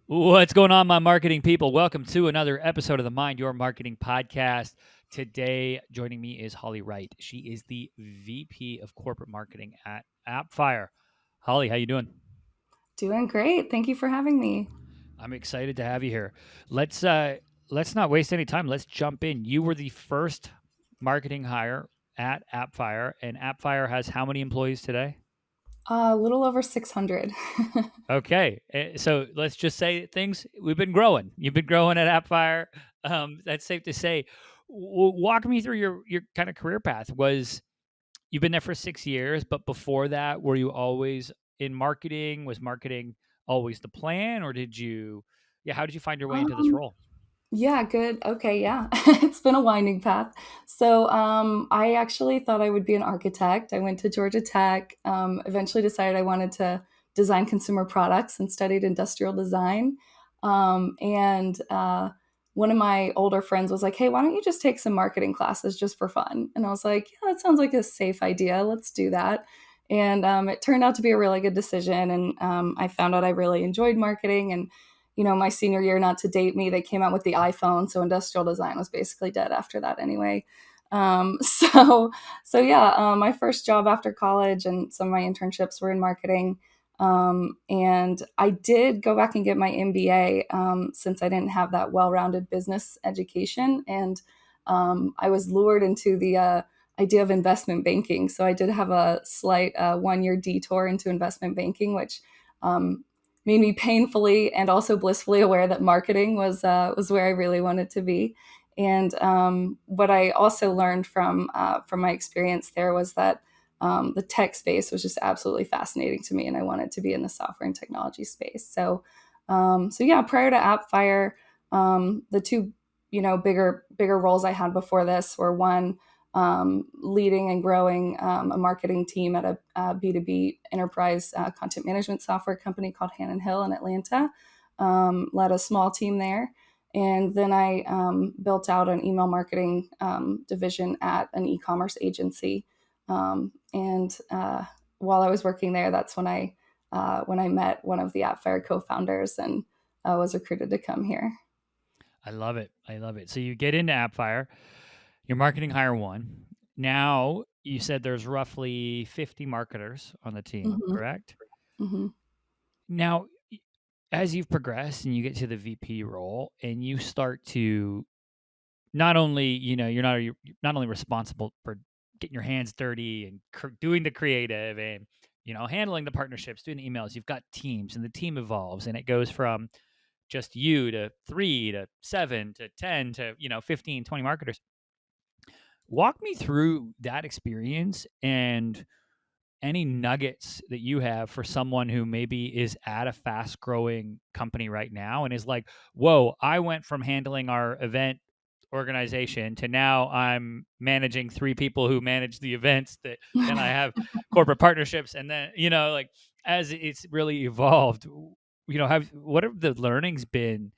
What's going on, my marketing people? Welcome to another episode of the Mind Your Marketing podcast. Today, joining me is Holly Wright. She is the VP of Corporate Marketing at Appfire. Holly, how you doing? Doing great. Thank you for having me. I'm excited to have you here. Let's not waste any time. Let's jump in. You were the first marketing hire at Appfire, and Appfire has how many employees today? A little over 600. Okay, so let's just say things. We've been growing. You've been growing at Appfire. That's safe to say. Walk me through your kind of career path. Was you've been there for 6 years, but before that, were you always in marketing? Was marketing always the plan, or did you? Yeah, how did you find your way into this Um, role? yeah, good. Okay, yeah. It's been a winding path. I actually thought I would be an architect. I went to Georgia Tech, eventually decided I wanted to design consumer products and studied industrial design. One of my older friends was like, "Hey, why don't you just take some marketing classes just for fun?" And I was like, "Yeah, that sounds like a safe idea. Let's do that." It turned out to be a really good decision. I found out I really enjoyed marketing. My senior year, not to date me, they came out with the iPhone, so industrial design was basically dead after that anyway. Um, so, my first job after college and some of my internships were in marketing. And I did go back and get my MBA since I didn't have that well-rounded business education, and I was lured into the idea of investment banking. So I did have a slight one-year detour into investment banking, which um, made me painfully and also blissfully aware that marketing was where I really wanted to be. And what I also learned from my experience there was that the tech space was just absolutely fascinating to me, and I wanted to be in the software and technology space. So yeah, prior to Appfire, the two bigger roles I had before this were one leading and growing a marketing team at a B2B enterprise content management software company called Hannon Hill in Atlanta. Led a small team there. And then I built out an email marketing division at an e commerce agency. And while I was working there, that's when I met one of the Appfire co founders and was recruited to come here. I love it. I love it. So you get into Appfire. Your marketing hire one. Now you said there's roughly 50 marketers on the team, Mm-hmm. correct? Mm-hmm. Now, as you've progressed and you get to the VP role and you start to not only, you're not only responsible for getting your hands dirty and doing the creative and, handling the partnerships, doing the emails, you've got teams and the team evolves and it goes from just you to 3 to 7 to 10 to, 15, 20 marketers. Walk me through that experience and any nuggets that you have for someone who maybe is at a fast growing company right now and is like, whoa, I went from handling our event organization to now I'm managing 3 people who manage the events that then I have corporate partnerships. And then, like as it's really evolved, have what have the learnings been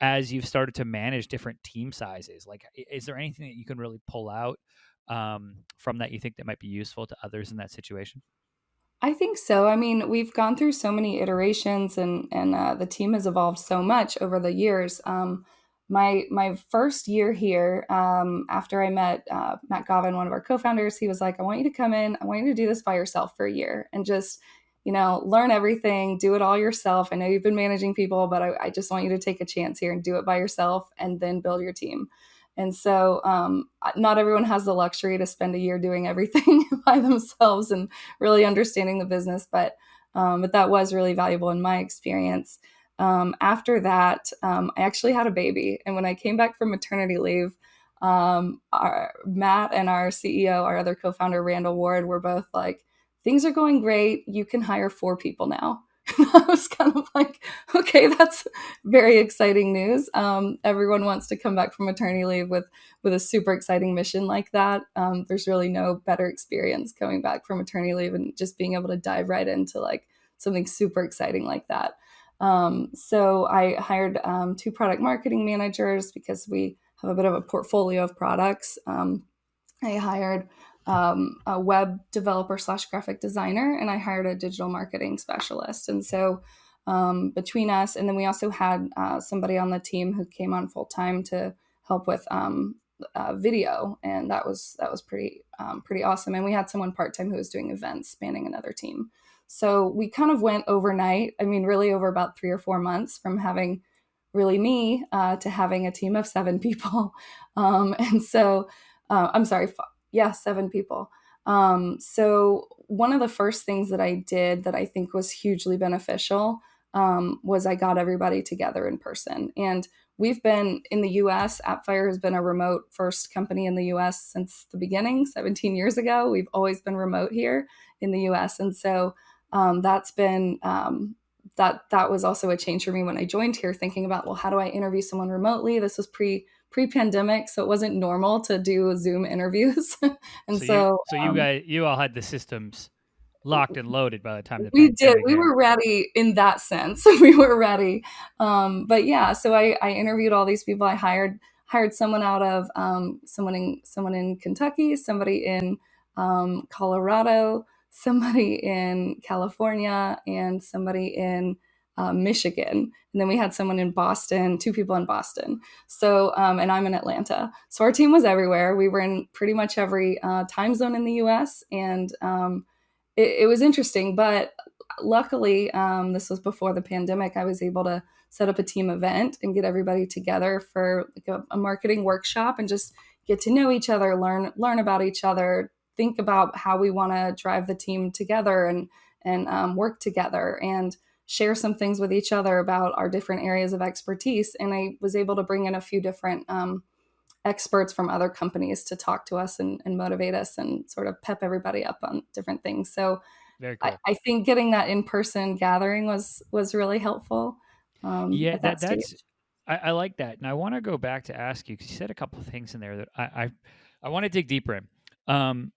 as you've started to manage different team sizes? Like, is there anything that you can really pull out from that you think that might be useful to others in that situation? I think so. I mean, we've gone through so many iterations, and the team has evolved so much over the years. My first year here, after I met Matt Govin, one of our co-founders, he was like, "I want you to come in. I want you to do this by yourself for a year and just, learn everything, do it all yourself. I know you've been managing people, but I just want you to take a chance here and do it by yourself, and then build your team." And so, not everyone has the luxury to spend a year doing everything by themselves and really understanding the business, but that was really valuable in my experience. After that, I actually had a baby, and when I came back from maternity leave, Matt and our CEO, our other co-founder Randall Ward, were both like, "Things are going great. You can hire 4 people now." I was kind of like, "Okay, that's very exciting news." Everyone wants to come back from maternity leave with a super exciting mission like that. There's really no better experience coming back from maternity leave and just being able to dive right into like something super exciting like that. So I hired 2 product marketing managers because we have a bit of a portfolio of products. I hired a web developer slash graphic designer, and I hired a digital marketing specialist. And so between us. And then we also had somebody on the team who came on full time to help with video, and that was pretty awesome. And we had someone part time who was doing events, spanning another team. So we kind of went overnight. I mean, really over about 3 or 4 months from having really me to having a team of 7 people. And so, I'm sorry, yeah, 7 people. So one of the first things that I did that I think was hugely beneficial was I got everybody together in person. And we've been in the US, Appfire has been a remote first company in the US since the beginning, 17 years ago. We've always been remote here in the US. And so that's been that was also a change for me when I joined here, thinking about, well, how do I interview someone remotely? This was pre-pandemic, so it wasn't normal to do Zoom interviews. And so So you all had the systems locked and loaded by the time the we did. pandemic We hit. were ready in that sense. We were ready. But yeah, so I interviewed all these people. I hired someone out of someone in Kentucky, somebody in Colorado, somebody in California, and somebody in Michigan. And then we had someone in Boston, 2 people in Boston. So, and I'm in Atlanta. So our team was everywhere. We were in pretty much every time zone in the US. And it was interesting, but luckily, this was before the pandemic. I was able to set up a team event and get everybody together for like a marketing workshop and just get to know each other, learn about each other, think about how we want to drive the team together and work together and share some things with each other about our different areas of expertise. And I was able to bring in a few different experts from other companies to talk to us and motivate us and sort of pep everybody up on different things. So Very I, cool. I think getting that in-person gathering was really helpful Yeah, at that that's stage. I like that, and I want to go back to ask you because you said a couple of things in there that I want to dig deeper in.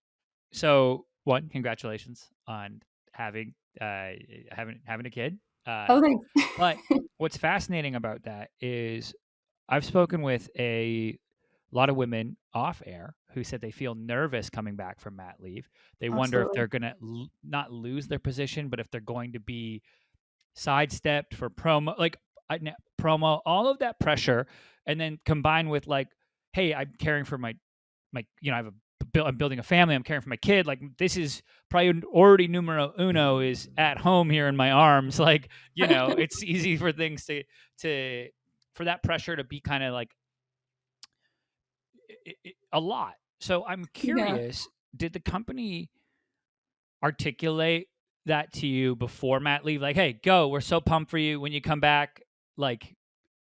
So one, congratulations on having having a kid. Uh, Oh, thanks. but what's fascinating about that is I've spoken with a lot of women off air who said they feel nervous coming back from mat leave. They wonder if Absolutely. they're going to not lose their position, but if they're going to be sidestepped for promo, like promo, all of that pressure, and then combined with like, hey, I'm caring for my, I have I'm building a family. I'm caring for my kid. Like this is probably already numero uno is at home here in my arms. Like it's easy for things to for that pressure to be kind of like a lot. So I'm Yeah. curious, did the company articulate that to you before mat leave? Like, hey, go. We're so pumped for you when you come back. Like,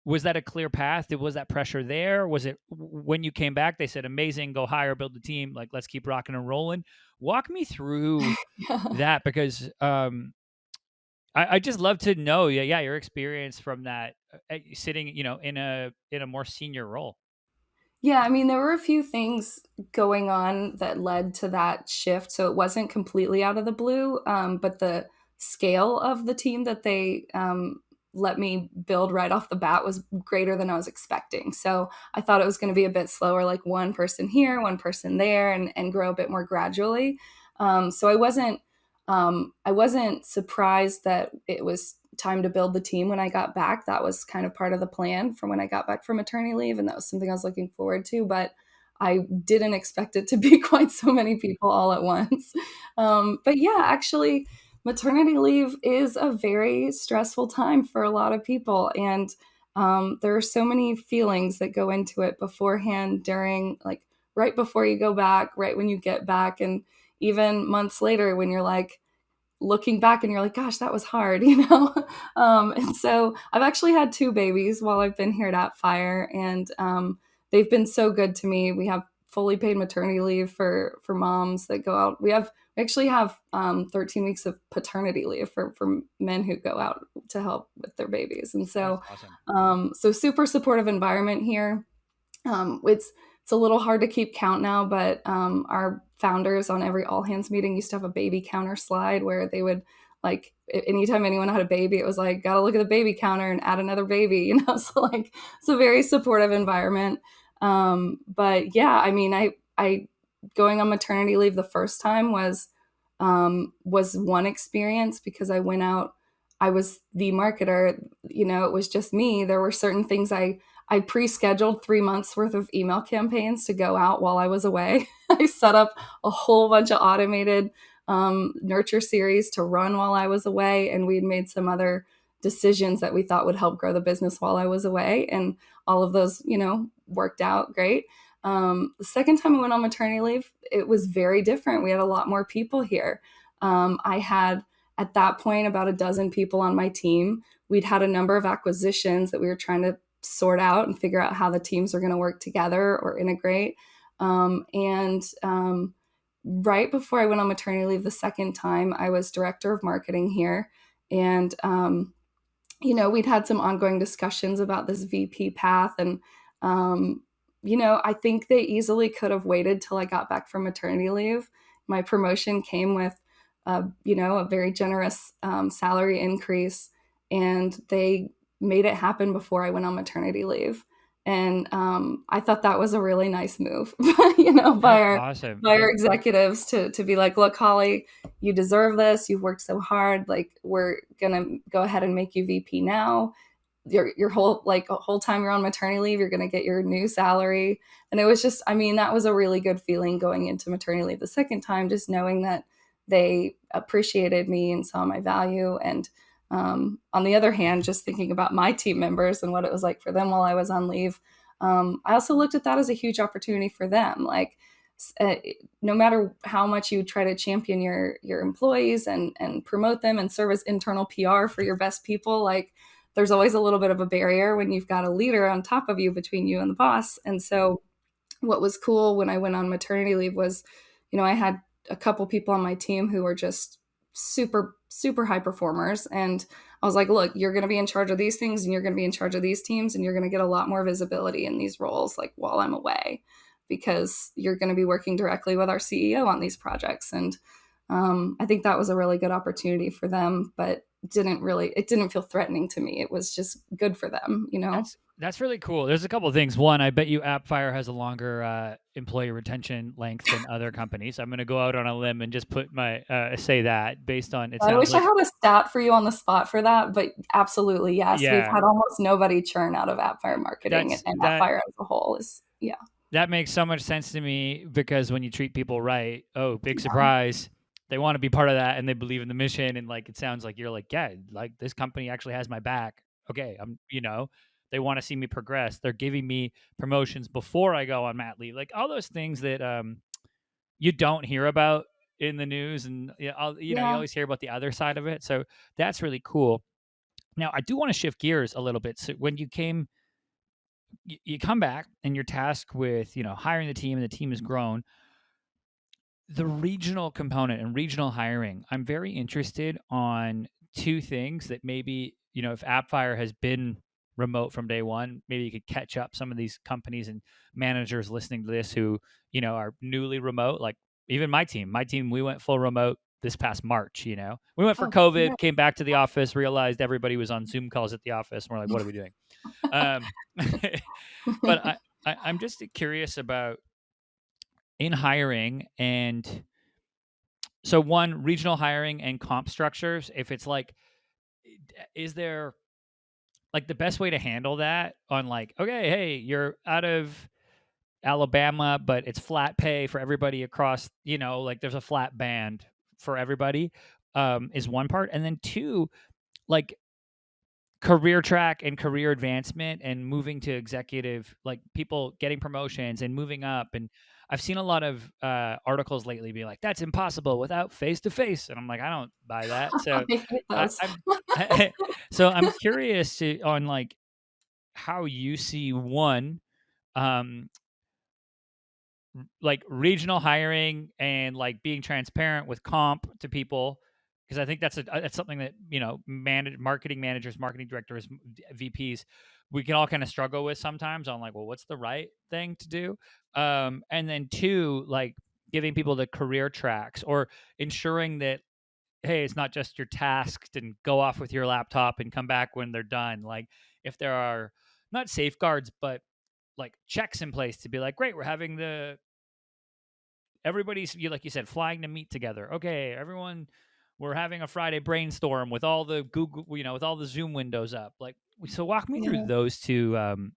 was that a clear path? Was that pressure there? Was it when you came back? They said, amazing, go hire, build the team. Like, let's keep rocking and rolling. Walk me through Yeah. that because I just love to know, yeah, your experience from that sitting, in a more senior role. Yeah, I mean, there were a few things going on that led to that shift. So it wasn't completely out of the blue, but the scale of the team that they let me build right off the bat was greater than I was expecting. So I thought it was going to be a bit slower, like one person here, one person there, and grow a bit more gradually. So I wasn't surprised that it was time to build the team when I got back. That was kind of part of the plan from when I got back from maternity leave, and that was something I was looking forward to. But I didn't expect it to be quite so many people all at once. But yeah, actually, maternity leave is a very stressful time for a lot of people, and there are so many feelings that go into it beforehand, during, like right before you go back, right when you get back, and even months later when you're like looking back and you're like, gosh, that was hard, you know? And so I've actually had 2 babies while I've been here at Appfire, and they've been so good to me. We have fully paid maternity leave for moms that go out. We actually have 13 weeks of paternity leave for men who go out to help with their babies. And That's so, awesome. so super supportive environment here. It's a little hard to keep count now, but our founders on every all hands meeting used to have a baby counter slide where they would, like, anytime anyone had a baby, it was like, gotta look at the baby counter and add another baby, So like it's a very supportive environment. But yeah, I mean, I going on maternity leave the first time was one experience because I went out I was the marketer, it was just me. There were certain things I pre-scheduled 3 months worth of email campaigns to go out while I was away. I set up a whole bunch of automated nurture series to run while I was away, and we'd made some other decisions that we thought would help grow the business while I was away, and all of those, worked out great. The second time I went on maternity leave, it was very different. We had a lot more people here. I had at that point about a dozen people on my team. We'd had a number of acquisitions that we were trying to sort out and figure out how the teams are going to work together or integrate. And right before I went on maternity leave the second time, I was director of marketing here. And we'd had some ongoing discussions about this VP path. And, I think they easily could have waited till I got back from maternity leave. My promotion came with, a very generous salary increase, and they made it happen before I went on maternity leave. And I thought that was a really nice move, by That's our awesome. by our executives to be like, look, Holly, you deserve this. You've worked so hard. Like, we're gonna go ahead and make you VP now. Your whole time you're on maternity leave, you're gonna get your new salary. And it was just, I mean, that was a really good feeling going into maternity leave the second time, just knowing that they appreciated me and saw my value. And on the other hand, just thinking about my team members and what it was like for them while I was on leave, I also looked at that as a huge opportunity for them. Like, uh, no matter how much you try to champion your employees and promote them and serve as internal PR for your best people, like, there's always a little bit of a barrier when you've got a leader on top of you between you and the boss. And so what was cool when I went on maternity leave was, I had a couple people on my team who were just super, super high performers. And I was like, look, you're going to be in charge of these things, and you're going to be in charge of these teams, and you're going to get a lot more visibility in these roles, like, while I'm away, because you're going to be working directly with our CEO on these projects. And I think that was a really good opportunity for them, but it didn't feel threatening to me. It was just good for them. That's really cool. There's a couple of things. One, I bet you Appfire has a longer employee retention length than other companies. I'm going to go out on a limb and just put my say that based on it I sounds wish I like had a stat for you on the spot for that, but absolutely, yes. We've yeah. had almost nobody churn out of Appfire marketing, That's and that Appfire as a whole is, yeah. that makes so much sense to me because when you treat people right, oh, big Yeah. surprise, they want to be part of that and they believe in the mission and like it sounds like you're like, yeah, like this company actually has my back. Okay, they want to see me progress. They're giving me promotions before I go on mat leave. Like all those things that you don't hear about in the news and you Yeah. always hear about the other side of it. So that's really cool. Now, I do want to shift gears a little bit. So when you come back and you're tasked with hiring the team and the team has grown, the regional component and regional hiring, I'm very interested on two things that maybe if Appfire has been remote from day one, maybe you could catch up some of these companies and managers listening to this who are newly remote. Like even my team we went full remote this past March. We went for Oh, COVID, yeah. came back to the office, realized everybody was on Zoom calls at the office, and we're like, what are we doing? um, but I'm just curious about in hiring and so one regional hiring and comp structures. If it's like, is there like the best way to handle that on like, okay, hey, you're out of Alabama, but it's flat pay for everybody across, like there's a flat band for everybody, is one part. And then two, like career track and career advancement and moving to executive, like people getting promotions and moving up. And I've seen a lot of articles lately be like, that's impossible without face to face. And I'm like, I don't buy that. I So hate I, those. I'm so I'm curious on like how you see one um like regional hiring and like being transparent with comp to people, because I think that's something that marketing managers, marketing directors, VPs, we can all kind of struggle with sometimes on like, well, what's the right thing to do? And then two, like giving people the career tracks or ensuring that hey, it's not just you're tasked and go off with your laptop and come back when they're done. Like if there are not safeguards, but like checks in place to be like, great, we're having everybody's like you said, flying to meet together. Okay, everyone, we're having a Friday brainstorm with all the Google, with all the Zoom windows up. Like, so walk me through Yeah. those two.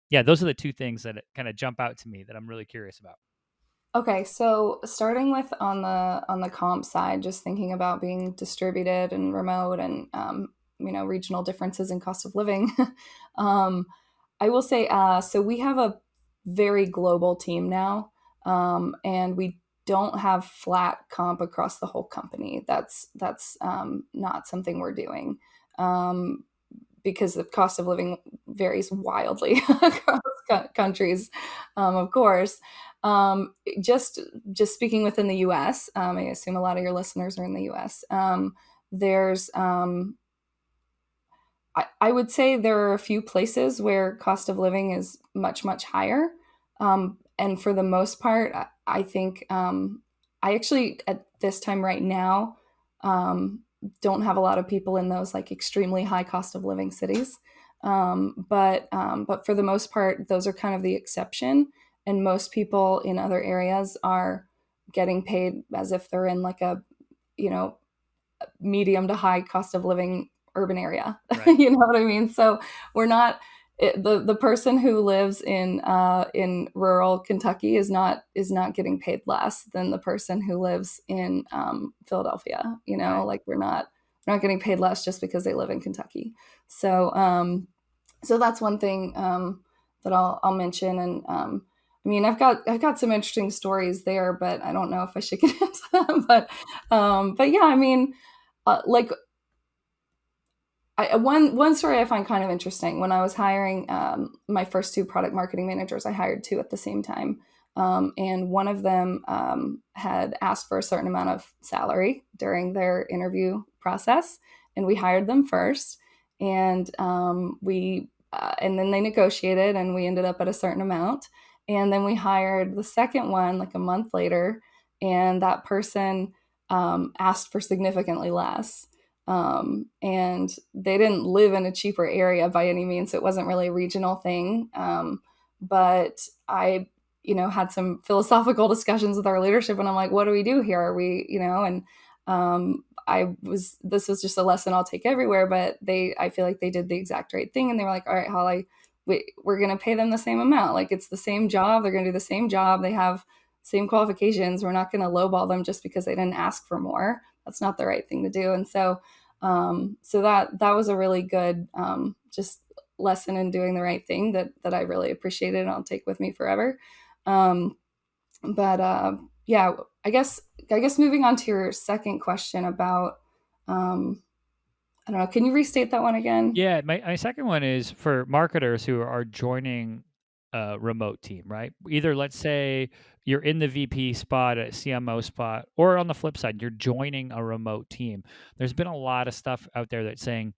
Yeah, those are the two things that kind of jump out to me that I'm really curious about. Okay, so starting with on the comp side, just thinking about being distributed and remote and regional differences in cost of living. um, I will say, so we have a very global team now, and we don't have flat comp across the whole company. That's not something we're doing. Um, because the cost of living varies wildly across countries, of course. Um, just just speaking within the U.S., I assume a lot of your listeners are in the U.S. There's I would say there are a few places where cost of living is much, much higher. And for the most part, I think I actually, at this time right now, um, don't have a lot of people in those like extremely high cost of living cities. But for the most part, those are kind of the exception. And most people in other areas are getting paid as if they're in like a, you know, medium to high cost of living urban area. Right. You know what I mean? So we're not the person who lives in rural Kentucky is not getting paid less than the person who lives in Philadelphia. You know, Right. like we're not getting paid less just because they live in Kentucky. So so that's one thing that I'll mention. And I mean, I've got some interesting stories there, but I don't know if I should get into them. But yeah, I mean, like one story I find kind of interesting. When I was hiring my first two product marketing managers, I hired two at the same time, and one of them had asked for a certain amount of salary during their interview process, and we hired them first, and we and then they negotiated, and we ended up at a certain amount, and then we hired the second one like a month later, and that person asked for significantly less, and they didn't live in a cheaper area by any means. So it wasn't really a regional thing. But I, had some philosophical discussions with our leadership, and I'm like, what do we do here? Are we, and this was just a lesson I'll take everywhere. But I feel like they did the exact right thing, and they were like, all right, Holly, we're going to pay them the same amount. Like it's the same job. They're going to do the same job. They have same qualifications. We're not going to lowball them just because they didn't ask for more. That's not the right thing to do. And so that was a really good just lesson in doing the right thing that I really appreciated and I'll take with me forever. Um, but yeah, I guess moving on to your second question about I don't know. Can you restate that one again? Yeah, my second one is for marketers who are joining a remote team, right? Either let's say you're in the VP spot, a CMO spot, or on the flip side, you're joining a remote team. There's been a lot of stuff out there that's saying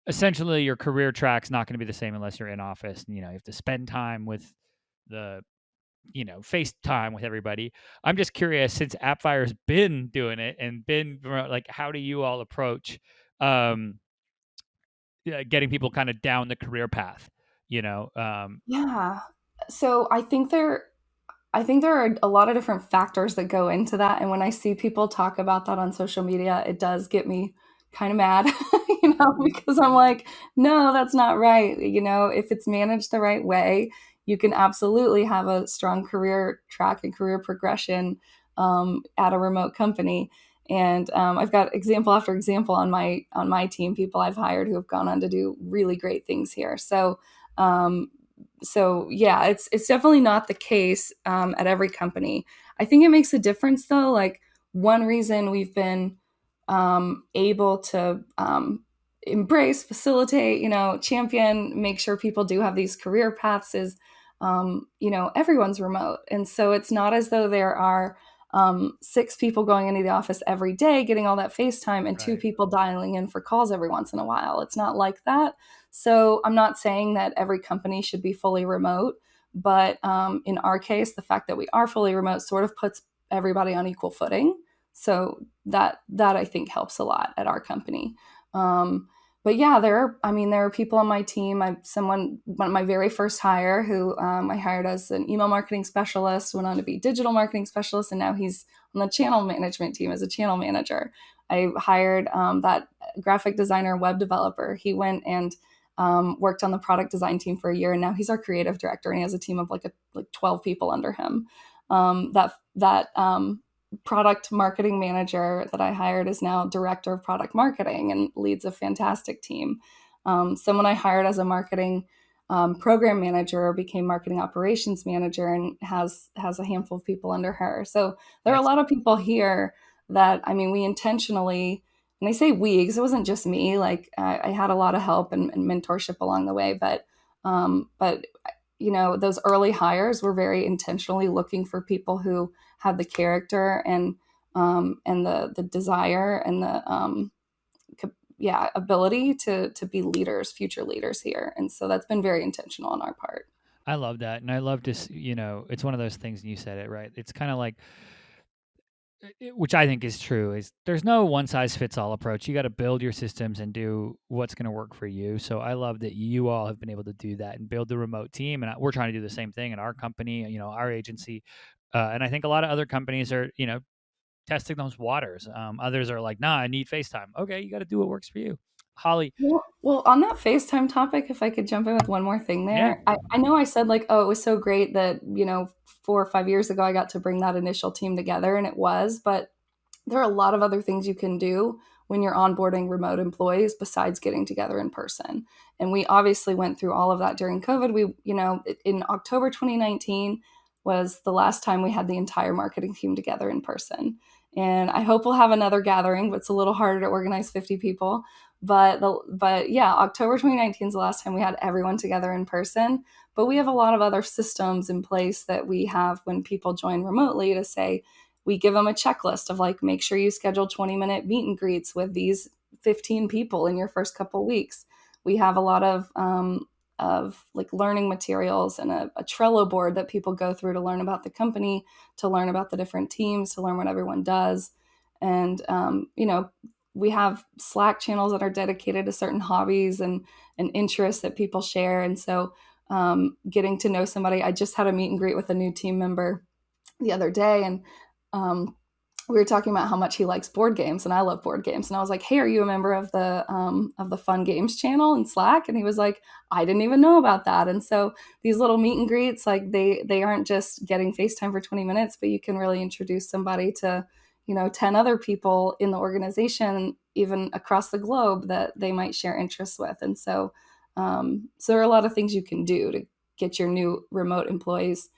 essentially your career track's not going to be the same unless you're in office. And, you have to spend time with the, FaceTime with everybody. I'm just curious, since Appfire's been doing it and been remote, like, how do you all approach um, getting people kind of down the career path, you know? Yeah. So I think there are a lot of different factors that go into that. And when I see people talk about that on social media, it does get me kind of mad, because I'm like, no, that's not right. If it's managed the right way, you can absolutely have a strong career track and career progression at a remote company. And I've got example after example on my team, people I've hired who have gone on to do really great things here. Um, so yeah, it's definitely not the case at every company. I think it makes a difference though. Like one reason we've been able to embrace, facilitate, champion, make sure people do have these career paths is, everyone's remote, and so it's not as though there are six people going into the office every day getting all that FaceTime and two Right. people dialing in for calls every once in a while. It's not like that. So I'm not saying that every company should be fully remote, but in our case, the fact that we are fully remote sort of puts everybody on equal footing. So that I think helps a lot at our company. Um, but yeah, there are people on my team. One of my very first hire who I hired as an email marketing specialist, went on to be digital marketing specialist, and now he's on the channel management team as a channel manager. I hired that graphic designer, web developer. He went and worked on the product design team for a year, and now he's our creative director, and he has a team of like 12 people under him. That product marketing manager that I hired is now director of product marketing and leads a fantastic team. Someone I hired as a marketing program manager became marketing operations manager and has a handful of people under her. So there are a That's lot of people here that, I mean, we intentionally, and I say we because it wasn't just me. Like I had a lot of help and mentorship along the way, but you know, those early hires were very intentionally looking for people who had the character and the desire and the yeah, ability to be leaders, future leaders here. And so that's been very intentional on our part. I love that, and I love to it's one of those things, and you said it right. It's kind of like, which I think is true, is there's no one size fits all approach. You got to build your systems and do what's going to work for you. So I love that you all have been able to do that and build the remote team, and we're trying to do the same thing in our company, our agency, and I think a lot of other companies are testing those waters. Others are like, nah, I need FaceTime. Okay, you got to do what works for you. Holly, Well, on that FaceTime topic, if I could jump in with one more thing yeah, there, I know I said like, oh, it was so great that, 4 or 5 years ago I got to bring that initial team together, and it was, but there are a lot of other things you can do when you're onboarding remote employees besides getting together in person. And we obviously went through all of that during COVID. In October 2019 was the last time we had the entire marketing team together in person. And I hope we'll have another gathering, but it's a little harder to organize 50 people. But yeah, October 2019 is the last time we had everyone together in person. But we have a lot of other systems in place that we have when people join remotely to say, we give them a checklist of like, make sure you schedule 20-minute meet and greets with these 15 people in your first couple weeks. We have a lot of like learning materials and a Trello board that people go through to learn about the company, to learn about the different teams, to learn what everyone does. And, we have Slack channels that are dedicated to certain hobbies and interests that people share. And so getting to know somebody, I just had a meet and greet with a new team member the other day, and um, we were talking about how much he likes board games, and I love board games. And I was like, "Hey, are you a member of the Fun Games channel in Slack?" And he was like, "I didn't even know about that." And so these little meet and greets, like they aren't just getting FaceTime for 20 minutes, but you can really introduce somebody to 10 other people in the organization, even across the globe, that they might share interests with. And so there are a lot of things you can do to get your new remote employees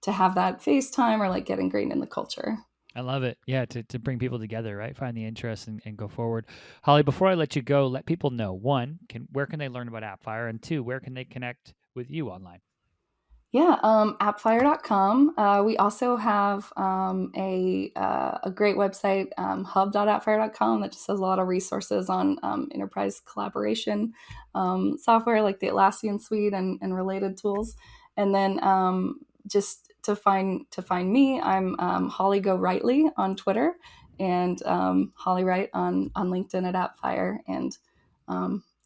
to have that FaceTime or like get ingrained in the culture. I love it. Yeah, to bring people together, right? Find the interest and go forward. Holly, before I let you go, let people know, one, where can they learn about Appfire, and two, where can they connect with you online? Yeah, appfire.com. We also have a great website, hub.appfire.com, that just has a lot of resources on enterprise collaboration software like the Atlassian suite and related tools. And then just to find me, I'm Holly Go Rightly on Twitter, and Holly Wright on LinkedIn at Appfire. And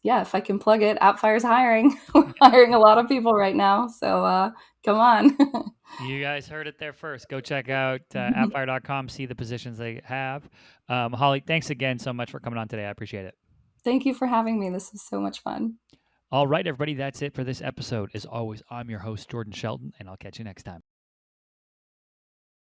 yeah, if I can plug it, Appfire's hiring. We're hiring a lot of people right now. So come on. You guys heard it there first. Go check out appfire.com, see the positions they have. Holly, thanks again so much for coming on today. I appreciate it. Thank you for having me. This was so much fun. All right, everybody, that's it for this episode. As always, I'm your host, Jordan Shelton, and I'll catch you next time.